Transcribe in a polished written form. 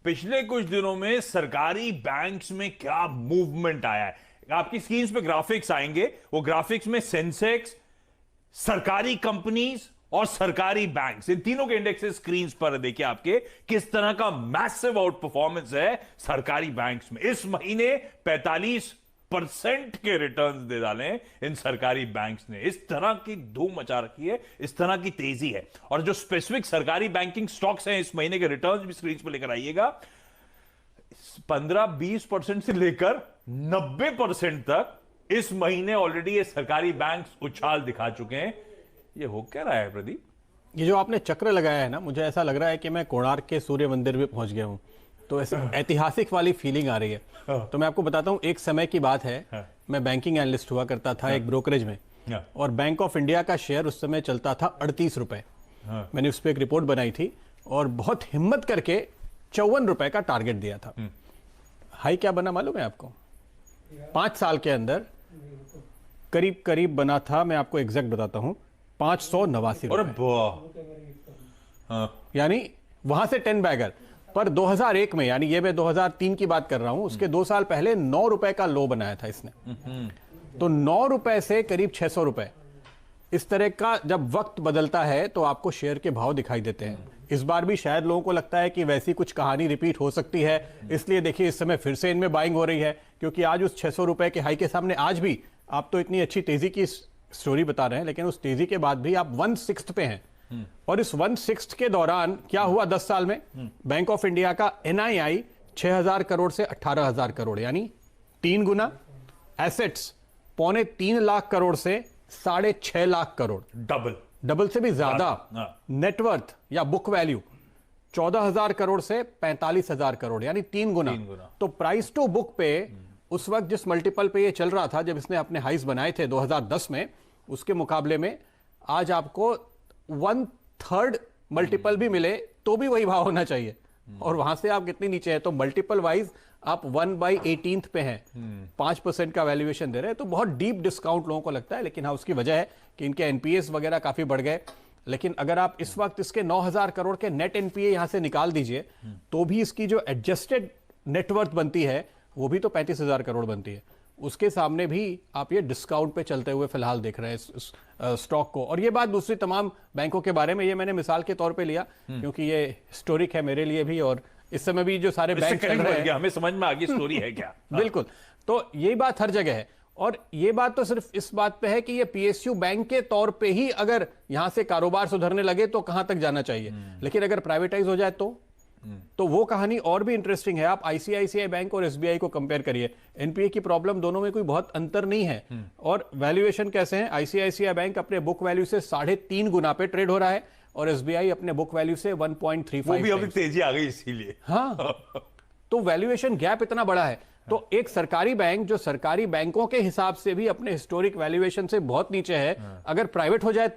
पिछले कुछ दिनों में सरकारी बैंक्स में क्या मूवमेंट आया है। आपकी स्क्रीन पे ग्राफिक्स आएंगे, वो ग्राफिक्स में सेंसेक्स, सरकारी कंपनीज और सरकारी बैंक्स, इन तीनों के इंडेक्सेस स्क्रीन पर देखिए आपके, किस तरह का मैसिव आउट परफॉर्मेंस है सरकारी बैंक्स में। इस महीने 45% के रिटर्न्स दे डाले इन सरकारी बैंक्स ने। इस तरह की धूम मचा रखी है, इस तरह की तेजी है। और जो स्पेसिफिक सरकारी बैंकिंग स्टॉक्स हैं, इस महीने के रिटर्न्स भी स्क्रीन पर लेकर आइएगा। 15-20% से लेकर 90% तक इस महीने ऑलरेडी ये सरकारी बैंक्स उछाल दिखा चुके हैं। ये हो क्या रहा है प्रदीप? ये जो आपने चक्र लगाया है ना, मुझे ऐसा लग रहा है कि मैं कोणार्क के सूर्य मंदिर में पहुंच गया हूं। तो ऐसे ऐतिहासिक वाली फीलिंग आ रही है। तो मैं आपको बताता हूं, एक समय की बात है, मैं बैंकिंग एनालिस्ट हुआ करता था एक ब्रोकरेज में, और बैंक ऑफ इंडिया का शेयर उस समय चलता था 38 रुपए। मैंने उस पर एक रिपोर्ट बनाई थी और बहुत हिम्मत करके 54 रुपए का टारगेट दिया था। हाई क्या बना मालूम है आपको? 5 साल के अंदर करीब करीब बना था, मैं आपको एग्जैक्ट बताता हूं, 589 रुपए। यानी वहां से 10 बैगर। पर 2001 में, यानी ये मैं 2003 की बात कर रहा हूं, उसके 2 साल पहले 9 रुपए का लो बनाया था इसने। तो 9 रुपए से करीब 600 रुपए। इस तरह का जब वक्त बदलता है तो आपको शेयर के भाव दिखाई देते हैं। इस बार भी शायद लोगों को लगता है कि वैसी कुछ कहानी रिपीट हो सकती है, इसलिए देखिए इस समय फिर से इनमें बाइंग हो रही है, क्योंकि आज उस 600 रुपए के हाई के सामने आज भी आप तो इतनी अच्छी तेजी की स्टोरी बता रहे हैं, लेकिन उस तेजी के बाद भी आप 1/6 पे हैं। और इस 1/6 के दौरान क्या हुआ 10 साल में? बैंक ऑफ इंडिया का एनआईआई 6,000 करोड़ से 18,000 करोड़, यानी 3 गुना। एसेट्स 3.25 लाख करोड़ से 6.5 लाख करोड़, डबल से भी ज्यादा। नेटवर्थ या बुक वैल्यू 14,000 करोड़ से 45,000 करोड़, यानी 3 गुना। तो प्राइस टू बुक पे उस वक्त जिस मल्टीपल पे ये चल रहा था, जब इसने अपने हाइस बनाए थे 2010 में, उसके मुकाबले में आज आपको 1/3 मल्टीपल भी मिले तो भी वही भाव होना चाहिए। और वहां से आप कितनी नीचे है, तो मल्टीपल वाइज आप 1/18 पे हैं, 5% का वैल्यूएशन दे रहे हैं। तो बहुत डीप डिस्काउंट लोगों को लगता है, लेकिन हाँ, उसकी वजह है कि इनके एनपीएस वगैरह काफी बढ़ गए। लेकिन अगर आप इस वक्त इसके 9,000 करोड़ के नेट एनपीए यहां से निकाल दीजिए, तो भी इसकी जो एडजस्टेड नेटवर्थ बनती है वो भी तो 35,000 करोड़ बनती है। उसके सामने भी आप ये डिस्काउंट पे चलते हुए फिलहाल देख रहे हैं इस स्टॉक को। और ये बात दूसरी तमाम बैंकों के बारे में, ये मैंने मिसाल के तौर पे लिया क्योंकि ये हिस्टोरिक है मेरे लिए भी, और इस समय भी जो सारे बैंक चल रहे हैं, हमें समझ में आ गई स्टोरी है क्या। बिल्कुल। तो यही बात हर जगह है, और ये बात तो सिर्फ इस बात पे है कि ये पीएसयू बैंक के तौर पे ही अगर यहां से कारोबार सुधरने लगे तो कहां तक जाना चाहिए, लेकिन अगर प्राइवेटाइज हो जाए तो वो कहानी और भी इंटरेस्टिंग है। आप आईसीआईसीआई बैंक और एसबीआई को कंपेयर करिए, एनपीए की प्रॉब्लम दोनों में कोई बहुत अंतर नहीं है। और वैल्यूएशन कैसे है? आईसीआईसीआई बैंक अपने बुक वैल्यू से 3.5 गुना पे ट्रेड हो रहा है, और एसबीआई अपने बुक वैल्यू से 1.35। वो भी अभी तेजी आ गई इसीलिए। हाँ, तो वैल्यूएशन गैप इतना बड़ा है। तो एक सरकारी बैंक जो सरकारी बैंकों के हिसाब से भी अपने हिस्टोरिक वैल्यूएशन से बहुत नीचे है, अगर प्राइवेट हो जाए